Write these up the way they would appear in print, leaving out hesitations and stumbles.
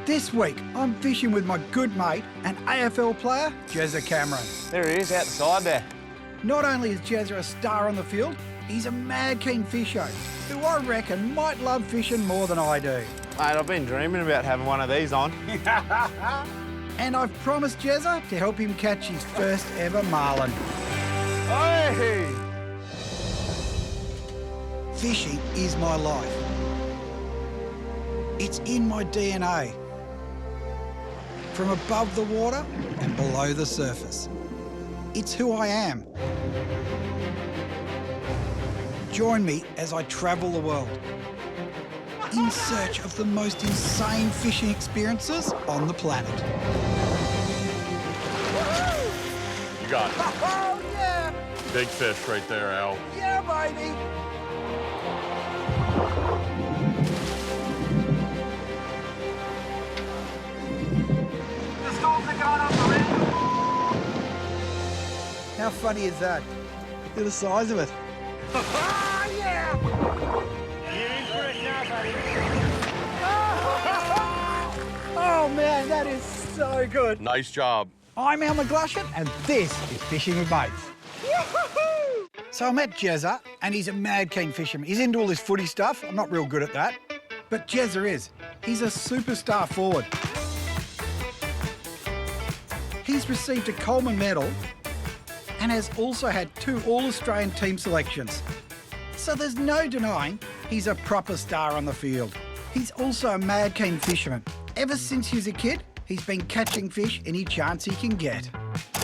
This week, I'm fishing with my good mate and AFL player, Jezza Cameron. There he is, out the side there. Not only is Jezza a star on the field, he's a mad keen fisher who I reckon might love fishing more than I do. Mate, I've been dreaming about having one of these on. And I've promised Jezza to help him catch his first ever marlin. Hey! Fishing is my life. It's in my DNA. From above the water and below the surface. It's who I am. Join me as I travel the world in search of the most insane fishing experiences on the planet. You got it. Oh, yeah! Big fish right there, Al. Yeah, baby! The storms are going up the ramp. How funny is that? Look at the size of it. Oh, yeah! You're in for it now, buddy. Oh, man, that is so good. Nice job. I'm McGlashan, and this is Fishing with Mates. So I met Jezza, and he's a mad keen fisherman. He's into all this footy stuff. I'm not real good at that. But Jezza is. He's a superstar forward. He's received a Coleman medal and has also had 2 All-Australian team selections. So there's no denying he's a proper star on the field. He's also a mad keen fisherman. Ever since he was a kid, he's been catching fish any chance he can get.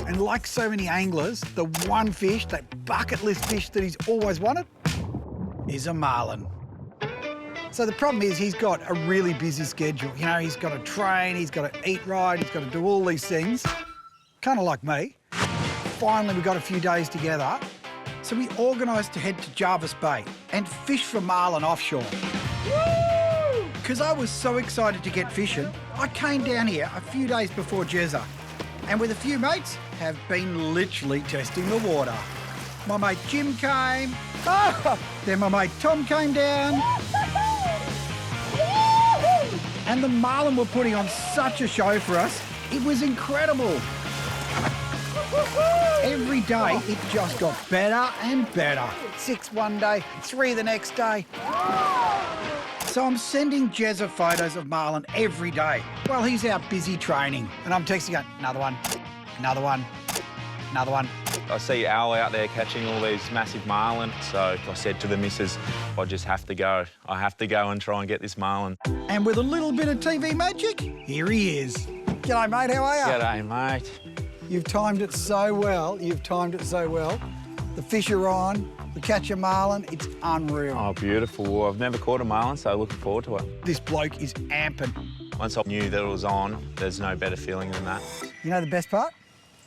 And like so many anglers, the one fish, that bucket list fish that he's always wanted, is a marlin. So the problem is he's got a really busy schedule. You know, he's got to train, he's got to eat right, he's got to do all these things. Kind of like me. Finally, we got a few days together, so we organised to head to Jervis Bay and fish for marlin offshore. Because I was so excited to get fishing, I came down here a few days before Jezza, and with a few mates, have been literally testing the water. My mate Jim came, then my mate Tom came down, and the marlin were putting on such a show for us, it was incredible. Every day, it just got better and better. 6 one day, 3 the next day. So I'm sending Jezza photos of marlin every day while he's out busy training. And I'm texting going, another one, another one, another one. I see Al out there catching all these massive marlin, so I said to the missus, I just have to go. I have to go and try and get this marlin. And with a little bit of TV magic, here he is. G'day, mate, how are you? G'day, mate. You've timed it so well. You've timed it so well. The fish are on. We catch a marlin. It's unreal. Oh, beautiful. Well, I've never caught a marlin, so looking forward to it. This bloke is amping. Once I knew that it was on, there's no better feeling than that. You know the best part?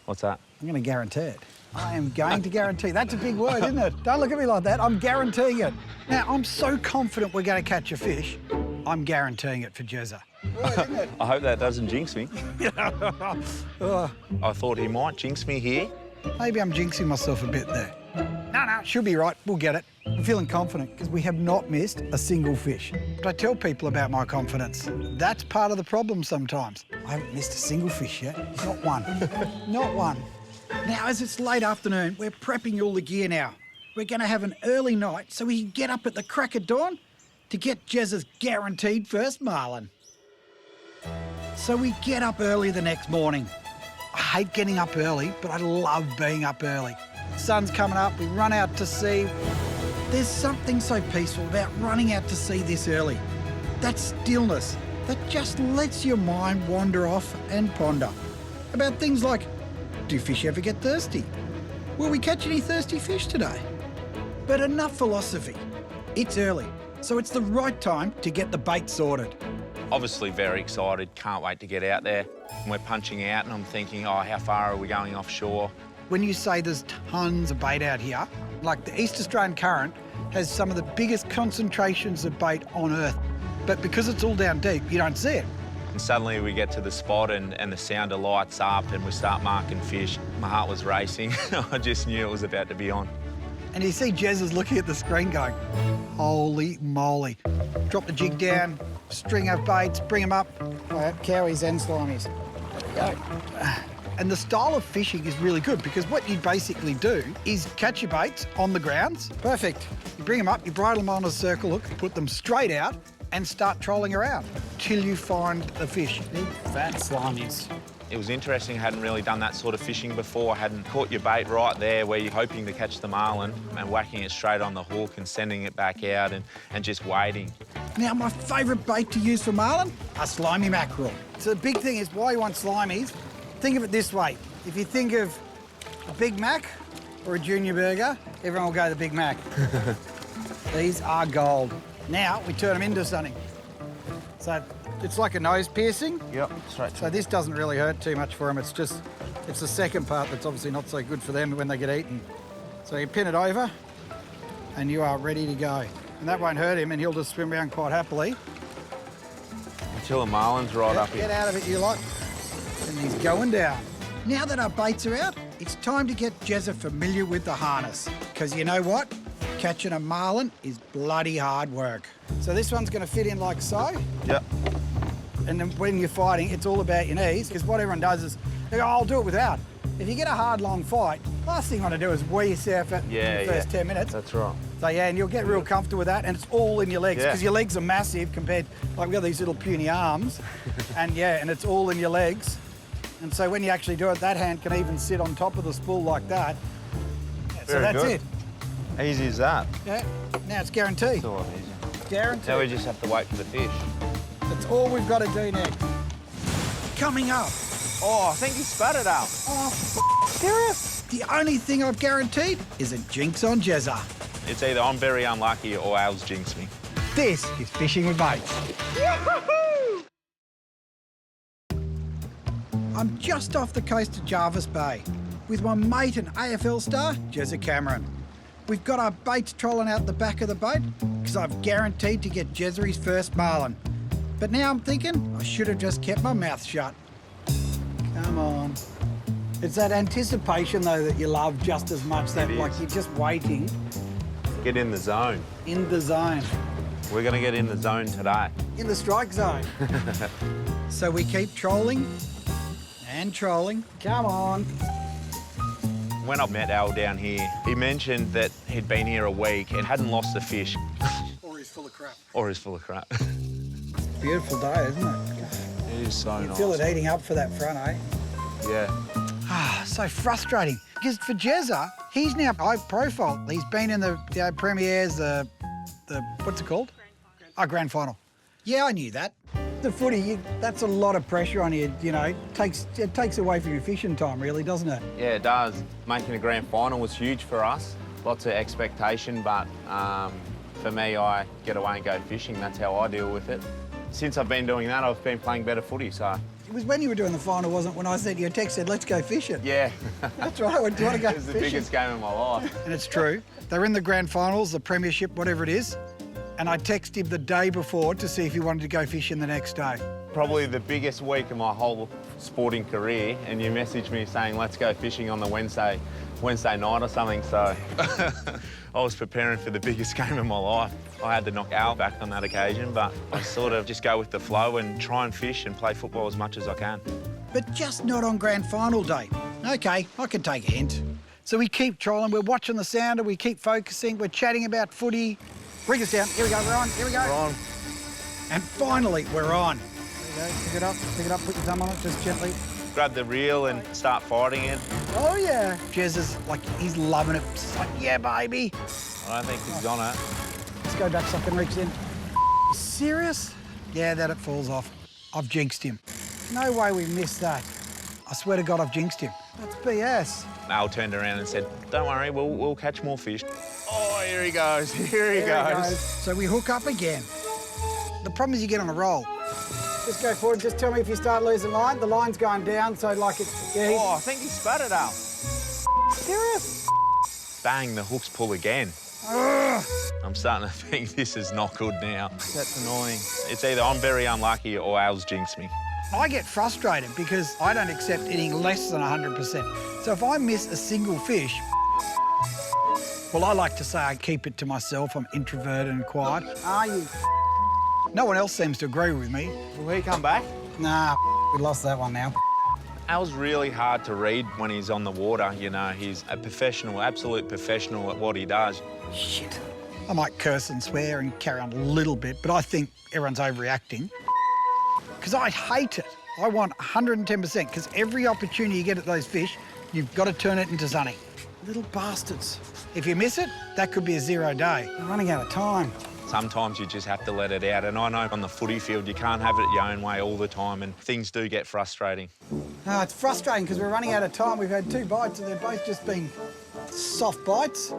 What's that? I'm going to guarantee it. I am going to guarantee. That's a big word, isn't it? Don't look at me like that. I'm guaranteeing it. Now, I'm so confident we're going to catch a fish, I'm guaranteeing it for Jezza. Right, isn't it? I hope that doesn't jinx me. Oh, I thought he might jinx me here. maybe I'm jinxing myself a bit there. No, she'll be right. We'll get it. I'm feeling confident because we have not missed a single fish. But I tell people about my confidence. That's part of the problem sometimes. I haven't missed a single fish yet. Not one. Not one. Now, as it's late afternoon, we're prepping all the gear now. We're going to have an early night so we can get up at the crack of dawn to get Jezza's guaranteed first marlin. So we get up early the next morning. I hate getting up early, but I love being up early. Sun's coming up, we run out to sea. There's something so peaceful about running out to sea this early. That stillness that just lets your mind wander off and ponder about things like, do fish ever get thirsty? Will we catch any thirsty fish today? But enough philosophy. It's early, so it's the right time to get the bait sorted. Obviously very excited, can't wait to get out there. We're punching out and I'm thinking, oh, how far are we going offshore? When you say there's tons of bait out here, like the East Australian Current has some of the biggest concentrations of bait on Earth. But because it's all down deep, you don't see it. And suddenly we get to the spot and the sounder lights up and we start marking fish. My heart was racing. I just knew it was about to be on. And you see Jezza's looking at the screen going, holy moly. Drop the jig down, string of baits, bring them up. Cowies and slimies. There we go. And the style of fishing is really good because what you basically do is catch your baits on the grounds. Perfect. You bring them up, you bridle them on a circle hook, put them straight out and start trolling around till you find the fish. Big fat slimies. It was interesting, I hadn't really done that sort of fishing before. I hadn't caught your bait right there where you're hoping to catch the marlin and whacking it straight on the hook and sending it back out and just waiting. Now, my favourite bait to use for marlin, a slimy mackerel. So the big thing is why you want slimies, think of it this way. If you think of a Big Mac or a Junior Burger, everyone will go to the Big Mac. These are gold. Now we turn them into something. So it's like a nose piercing. Yep, straight to So this doesn't really hurt too much for them. It's the second part that's obviously not so good for them when they get eaten. So you pin it over and you are ready to go. And that won't hurt him and he'll just swim around quite happily. Until the marlin's right up Get here. out of it, you lot. And he's going down. Now that our baits are out, it's time to get Jezza familiar with the harness. Because you know what? Catching a marlin is bloody hard work. So this one's going to fit in like so. Yep. And then when you're fighting, it's all about your knees, because what everyone does is, they go, oh, I'll do it without. If you get a hard, long fight, last thing you want to do is wear yourself in the first 10 minutes. That's right. So, yeah, and you'll get real comfortable with that, and it's all in your legs, Yeah. because your legs are massive compared, like, we've got these little puny arms, and, yeah, and it's all in your legs. And so when you actually do it, that hand can even sit on top of the spool like that. Yeah, so Very that's good. it. Easy as that. Yeah, now it's guaranteed. It's a lot easier. Guaranteed. Now we just have to wait for the fish. That's all we've got to do next. Coming up. Oh, I think he spat it out. Oh, serious? The only thing I've guaranteed is a jinx on Jezza. It's either I'm very unlucky or Al's jinxed me. This is Fishing with Mates. I'm just off the coast of Jarvis Bay with my mate and AFL star, Jezza Cameron. We've got our baits trolling out the back of the boat because I've guaranteed to get Jezza his first marlin. But now I'm thinking I should have just kept my mouth shut. Come on. It's that anticipation, though, that you love just as much, that It like is. you're just waiting Get in the zone. in the zone. We're going to get in the zone today. In the strike zone. So we keep trolling and trolling. Come on. When I met Al down here, he mentioned that he'd been here a week and hadn't lost a fish. Or he's full of crap. Or he's full of crap. Beautiful day, isn't it? It is so You nice. feel it heating up for that front, eh? Yeah. Ah, so frustrating. Because for Jezza, he's now high profile. He's been in the premieres, the what's it called? Grand final. Yeah, I knew that. The footy, that's a lot of pressure on you, you know. It takes away from your fishing time, really, doesn't it? Yeah, it does. Making the grand final was huge for us. Lots of expectation, but for me, I get away and go fishing. That's how I deal with it. Since I've been doing that, I've been playing better footy, so... It was when you were doing the final, wasn't it? When I said, your text said, let's go fishing. Yeah. That's right, do you want to go It was the fishing? biggest game of my life. And it's true. They're in the grand finals, the premiership, whatever it is. And I texted him the day before to see if he wanted to go fishing the next day. Probably the biggest week of my whole sporting career, and you messaged me saying, let's go fishing on the Wednesday night or something, so I was preparing for the biggest game of my life. I had to knock Al back on that occasion, but I sort of just go with the flow and try and fish and play football as much as I can. But just not on grand final day. OK, I can take a hint. So we keep trolling, we're watching the sounder, we keep focusing, we're chatting about footy. Bring us down, here we go, we're on, here we go. We're on. And finally, we're on. There you go, pick it up, put your thumb on it, just gently. Grab the reel and start fighting it. Oh yeah. Jez is like, he's loving it. He's like, yeah, baby. I don't think he's on it. Let's go duck suck and reach in. Serious? Yeah, that it falls off. I've jinxed him. No way we missed that. I swear to God, I've jinxed him. That's BS. Al turned around and said, don't worry, we'll catch more fish. Oh, here he goes, here he There goes. So we hook up again. The problem is you get on a roll. Just go forward, just tell me if you start losing line. The line's going down, so like it's... Yeah, Oh, I think he spat it out. serious? Bang, the hooks pull again. Ugh. I'm starting to think this is not good now. That's annoying. It's either I'm very unlucky or Al's jinxed me. I get frustrated because I don't accept eating less than 100%. So if I miss a single fish, well, I like to say I keep it to myself. I'm introverted and quiet. Are you? No one else seems to agree with me. Will he come back? Nah, we lost that one now. Al's really hard to read when he's on the water, you know. He's a professional, absolute professional at what he does. Shit. I might curse and swear and carry on a little bit, but I think everyone's overreacting. Because I hate it. I want 110%, because every opportunity you get at those fish, you've got to turn it into something. Little bastards. If you miss it, that could be a 0 day. I'm running out of time. Sometimes you just have to let it out. And I know on the footy field, you can't have it your own way all the time, and things do get frustrating. No, it's frustrating because we're running out of time. We've had 2 bites and they've both just been soft bites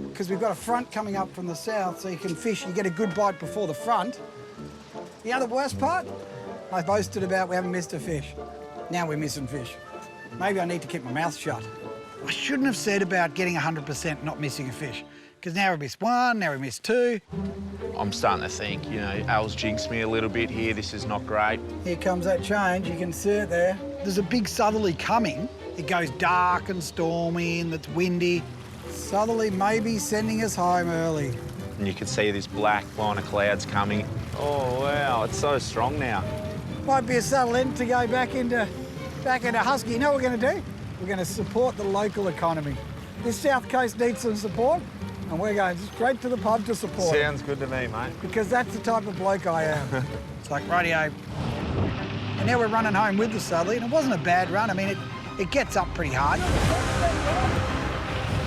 because we've got a front coming up from the south so you can fish and get a good bite before the front. You know the worst part? I boasted about we haven't missed a fish. Now we're missing fish. Maybe I need to keep my mouth shut. I shouldn't have said about getting 100% not missing a fish, because now we missed 1, now we missed 2. I'm starting to think, you know, Al's jinxed me a little bit here. This is not great. Here comes that change, you can see it there. There's a big southerly coming. It goes dark and stormy and it's windy. Southerly may be sending us home early. And you can see this black line of clouds coming. Oh, wow, it's so strong now. Might be a subtle end to go back into Husky. You know what we're going to do? We're going to support the local economy. This south coast needs some support, and we're going straight to the pub to support. Sounds good to me, mate. Because that's the type of bloke I am. It's like, rightio. And now we're running home with the southerly, and it wasn't a bad run. I mean, it gets up pretty hard.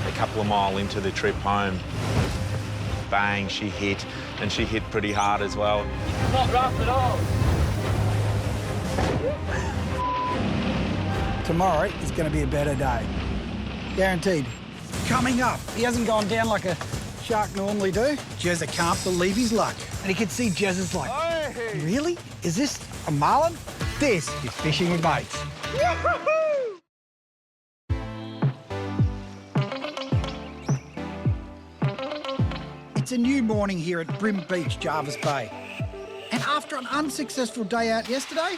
A couple of mile into the trip home, bang, she hit, and she hit pretty hard as well. Not rough at all. Tomorrow is going to be a better day. Guaranteed. Coming up, he hasn't gone down like a shark normally do. Jezza can't believe his luck. And he can see Jezza's like, Hey! really? Is this a marlin? This is Fishing with Mates. It's a new morning here at Brim Beach, Jarvis Bay. And after an unsuccessful day out yesterday,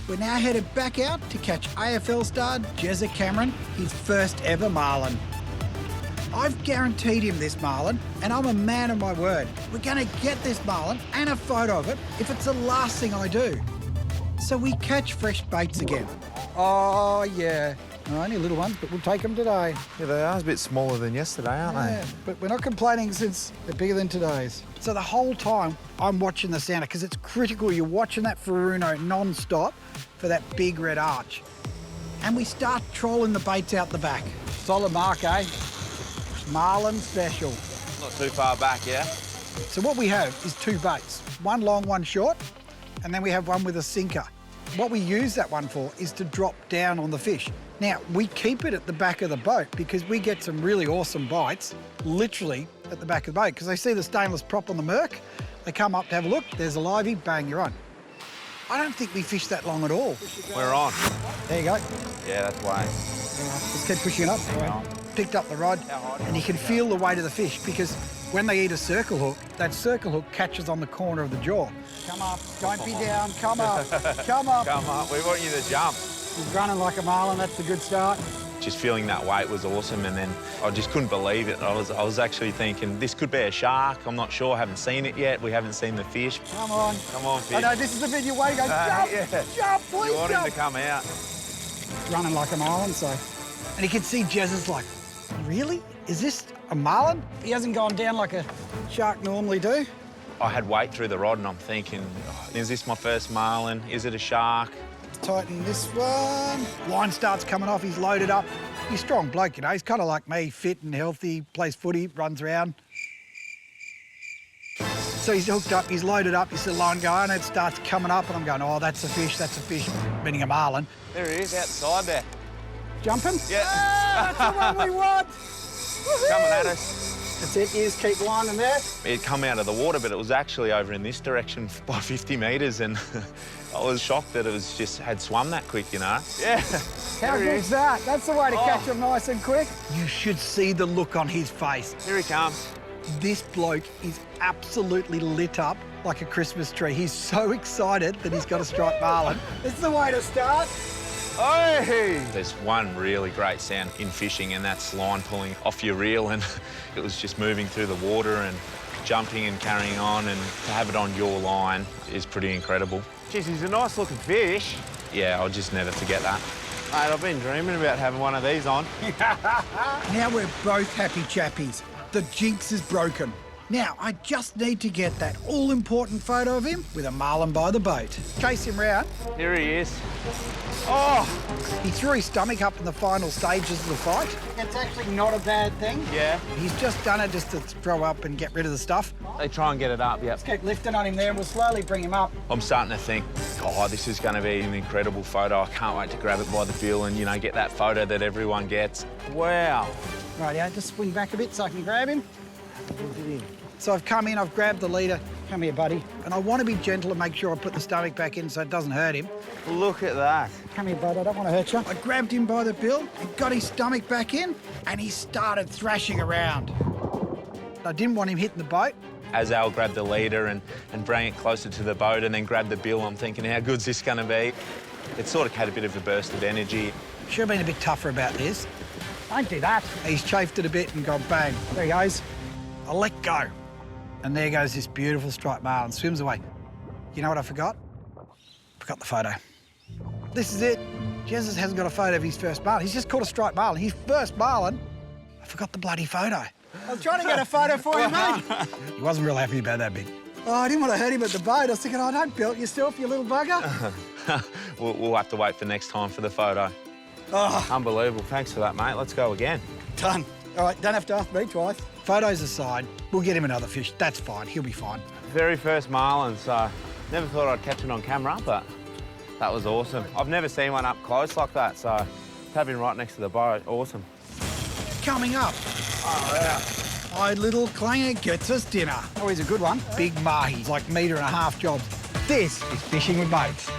we're now headed back out to catch AFL star Jezza Cameron, his first ever marlin. I've guaranteed him this marlin, and I'm a man of my word. We're going to get this marlin and a photo of it if it's the last thing I do. So we catch fresh baits again. Oh, yeah. Only little ones, but we'll take them today. Yeah, they are a bit smaller than yesterday, aren't Yeah, but we're not complaining since they're bigger than today's. So the whole time I'm watching the sounder because it's critical. You're watching that Faruno non-stop for that big red arch. And we start trolling the baits out the back. Solid mark, eh? Marlin special. Not too far back, yeah? So what we have is 2 baits, one long, one short, and then we have one with a sinker. What we use that one for is to drop down on the fish. Now, we keep it at the back of the boat because we get some really awesome bites, literally at the back of the boat, because they see the stainless prop on the Merc, they come up to have a look, there's a livey, bang, you're on. I don't think we fished that long at all. We're on. There you go. Yeah, that's way. Just keep pushing it up. Picked up the rod, and you can feel the weight of the fish because when they eat a circle hook, that circle hook catches on the corner of the jaw. Come up, don't be down, come up, come up. Come on, we want you to jump. He's running like a marlin, that's a good start. Just feeling that weight was awesome, and then I just couldn't believe it. I was actually thinking, this could be a shark. I'm not sure, I haven't seen it yet. We haven't seen the fish. Come on. Come on, fish. I know, this is the bit you're waiting. Go, jump, Yeah. jump, please You want jump. him to come out. Running like a marlin, so. And you can see Jezza's like, really? Is this a marlin? He hasn't gone down like a shark normally do. I had weight through the rod, and I'm thinking, oh, is this my first marlin? Is it a shark? Tighten this one. Line starts coming off, he's loaded up. He's a strong bloke, you know. He's kind of like me, fit and healthy, plays footy, runs around. So he's hooked up, he's loaded up, he's the line going, and it starts coming up, and I'm going, oh, that's a fish, meaning a marlin. There he is, outside there. Jumping? Yeah. Ah, that's the one we want. Coming at us. That's it, you just keep lining there. It come out of the water, but it was actually over in this direction by 50 metres, and I was shocked that it was just had swum that quick, you know? Yeah. How There he good's is. that? That's the way to Oh. catch them nice and quick. You should see the look on his face. Here he comes. This bloke is absolutely lit up like a Christmas tree. He's so excited that he's got a striped marlin. It's the way to start. Hey! There's one really great sound in fishing, and that's line pulling off your reel, and it was just moving through the water, and jumping and carrying on, and to have it on your line is pretty incredible. Geez, he's a nice looking fish. Yeah, I'll just never forget that. Mate, I've been dreaming about having one of these on. Now we're both happy chappies. The jinx is broken. Now, I just need to get that all-important photo of him with a marlin by the boat. Chase him round. Here he is. Oh! He threw his stomach up in the final stages of the fight. It's actually not a bad thing. Yeah. He's just done it just to throw up and get rid of the stuff. They try and get it up, yep. Let's keep lifting on him there and we'll slowly bring him up. I'm starting to think, oh, this is going to be an incredible photo. I can't wait to grab it by the bill and, you know, get that photo that everyone gets. Wow. Right, yeah, just swing back a bit so I can grab him. So I've come in, I've grabbed the leader. Come here, buddy. And I want to be gentle and make sure I put the stomach back in so it doesn't hurt him. Look at that. Come here, bud, I don't want to hurt you. I grabbed him by the bill, he got his stomach back in, and he started thrashing around. I didn't want him hitting the boat. As Al grabbed the leader and bring it closer to the boat and then grabbed the bill, I'm thinking, how good's this going to be? It sort of had a bit of a burst of energy. Should have been a bit tougher about this. Don't do that. He's chafed it a bit and gone bang. There he goes. I let go. And there goes this beautiful striped marlin, swims away. You know what I forgot? Forgot the photo. This is it. Jesus hasn't got a photo of his first marlin. He's just caught a striped marlin. His first marlin. I forgot the bloody photo. I was trying to get a photo for him, mate. He wasn't real happy about that bit. Oh, I didn't want to hurt him at the boat. I was thinking, oh, don't belt yourself, you little bugger. We'll have to wait for next time for the photo. Oh. Unbelievable. Thanks for that, mate. Let's go again. Done. All right, don't have to ask me twice. Photos aside, we'll get him another fish. That's fine. He'll be fine. Very first marlin, so never thought I'd catch it on camera, but that was awesome. I've never seen one up close like that, so to have him right next to the boat, awesome. Coming up. Oh, yeah. My little clanger gets us dinner. Oh, he's a good one. Big mahi, like metre-and-a-half jobs. This is fishing with mates.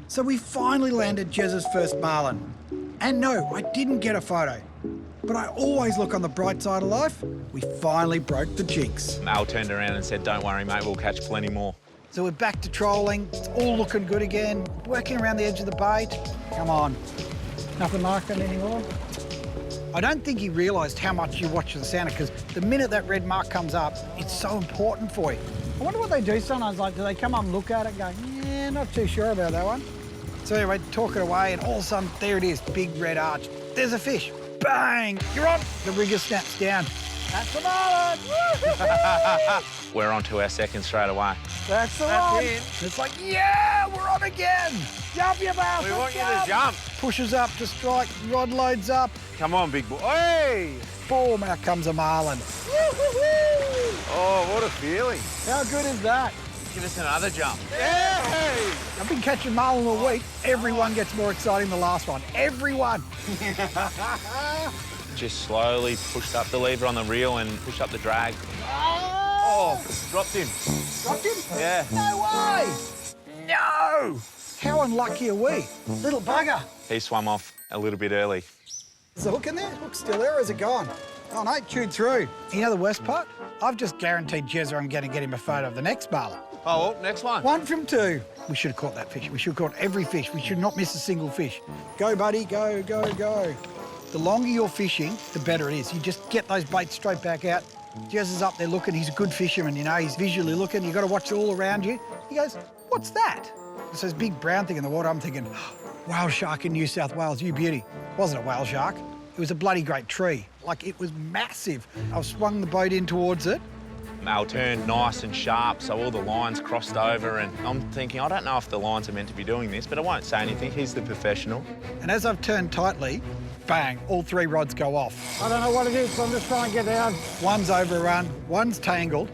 So we finally landed Jez's first marlin. And no, I didn't get a photo. But I always look on the bright side of life. We finally broke the jinx. Al turned around and said, don't worry, mate, we'll catch plenty more. So we're back to trolling. It's all looking good again. Working around the edge of the bait. Come on. Nothing like that anymore. I don't think he realised how much you watch the sounder, because the minute that red mark comes up, it's so important for you. I wonder what they do sometimes. Like, do they come up and look at it and go, yeah, not too sure about that one. So anyway, talk it away, and all of a sudden, there it is, big red arch. There's a fish. Bang! You're on. The rigger snaps down. That's the marlin! We're on to our second straight away. That's the one. It's like, yeah, we're on again. Jump, you bastard. We want you to jump. Pushes up to strike, rod loads up. Come on, big boy. Hey! Boom, out comes a marlin. Oh, what a feeling. How good is that? Give us another jump. Yay! I've been catching marlin all week. Everyone gets more exciting than the last one. Everyone. Just slowly pushed up the lever on the reel and pushed up the drag. Oh, dropped him. Dropped him? Yeah. No way! No! How unlucky are we? Little bugger. He swam off a little bit early. Is the hook in there? Hook's still there, or is it gone? Oh, no, it chewed through. You know the worst part? I've just guaranteed Jezza I'm going to get him a photo of the next marlin. Oh, well, next one. 1 from 2. We should have caught that fish. We should have caught every fish. We should not miss a single fish. Go, buddy, go, go, go. The longer you're fishing, the better it is. You just get those baits straight back out. Jezza's up there looking. He's a good fisherman, you know. He's visually looking. You've got to watch it all around you. He goes, what's that? It's this big brown thing in the water. I'm thinking, whale shark in New South Wales, you beauty. It wasn't a whale shark. It was a bloody great tree. Like, it was massive. I've swung the boat in towards it. Mal turned nice and sharp, so all the lines crossed over, and I'm thinking, I don't know if the lines are meant to be doing this, but I won't say anything. He's the professional. And as I've turned tightly, bang, all 3 rods go off. I don't know what it is, so I'm just trying to get down. One's overrun, one's tangled.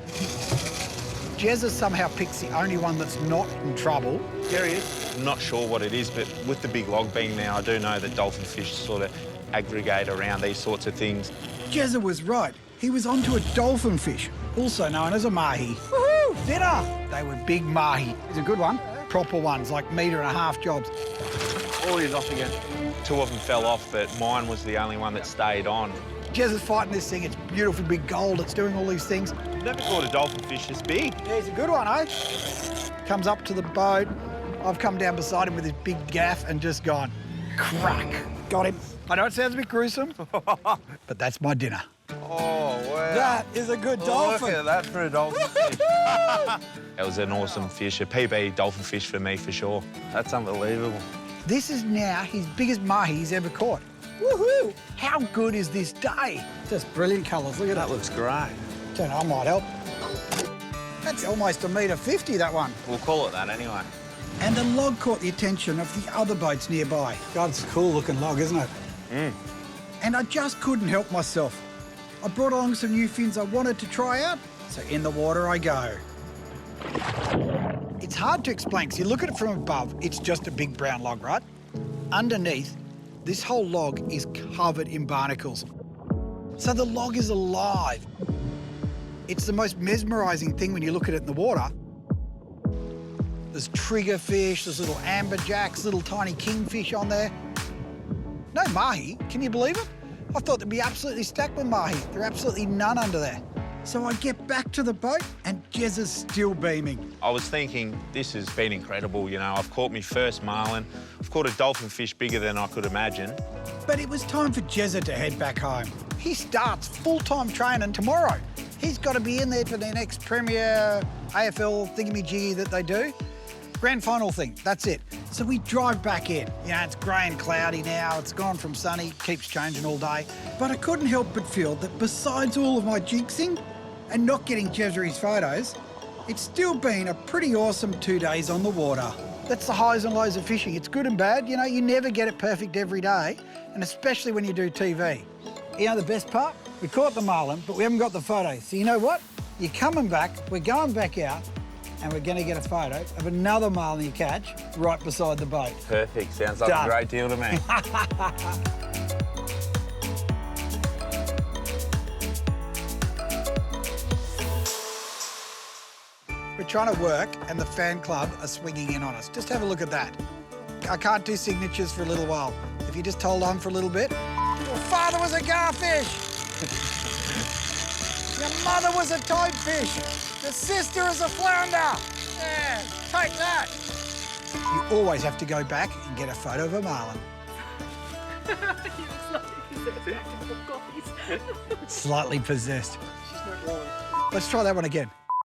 Jezza somehow picks the only one that's not in trouble. Here he is. I'm not sure what it is, but with the big log beam now, I do know that dolphin fish sort of aggregate around these sorts of things. Jezza was right. He was onto a dolphin fish, also known as a mahi. Woohoo! Dinner! They were big mahi. He's a good one. Proper ones, like metre-and-a-half jobs. Oh, he's off again. 2 of them fell off, but mine was the only one that stayed on. Jezza's fighting this thing. It's beautiful, big gold. It's doing all these things. Never caught a dolphin fish this big. Yeah, he's a good one, eh? Comes up to the boat. I've come down beside him with his big gaff and just gone, crack. Got him. I know it sounds a bit gruesome, but that's my dinner. Oh, wow. That is a good Look dolphin. at that for a dolphin fish. That was an awesome fish, a PB dolphin fish for me for sure. That's unbelievable. This is now his biggest mahi he's ever caught. Woohoo! How good is this day? Just brilliant colours, look at That that. looks great. Don't know, I might help. That's almost $1.50 metre, that one. We'll call it that anyway. And the log caught the attention of the other boats nearby. God, it's a cool looking log, isn't it? And I just couldn't help myself. I brought along some new fins I wanted to try out, so in the water I go. It's hard to explain, because you look at it from above, it's just a big brown log, right? Underneath, this whole log is covered in barnacles. So the log is alive. It's the most mesmerising thing when you look at it in the water. There's triggerfish, there's little amberjacks, little tiny kingfish on there. No mahi, can you believe it? I thought they'd be absolutely stacked with mahi. There are absolutely none under there. So I get back to the boat and Jez is still beaming. I was thinking, this has been incredible, you know. I've caught my first marlin. I've caught a dolphin fish bigger than I could imagine. But it was time for Jezza to head back home. He starts full-time training tomorrow. He's got to be in there for their next Premier AFL thingamajiggy that they do. Grand final thing, that's it. So we drive back in. You know, it's grey and cloudy now. It's gone from sunny, keeps changing all day. But I couldn't help but feel that besides all of my jinxing and not getting Jezza's photos, it's still been a pretty awesome 2 days on the water. That's the highs and lows of fishing. It's good and bad. You know, you never get it perfect every day, and especially when you do TV. You know the best part? We caught the marlin, but we haven't got the photos. So you know what? You're coming back, we're going back out, and we're going to get a photo of another marlin you catch right beside the boat. Perfect. Sounds like Done. a great deal to me. We're trying to work, and the fan club are swinging in on us. Just have a look at that. I can't do signatures for a little while. If you just hold on for a little bit. Your father was a garfish. Your mother was a toadfish. Your sister is a flounder. Yeah, take that. You always have to go back and get a photo of a marlin. Slightly possessed. Let's try that one again.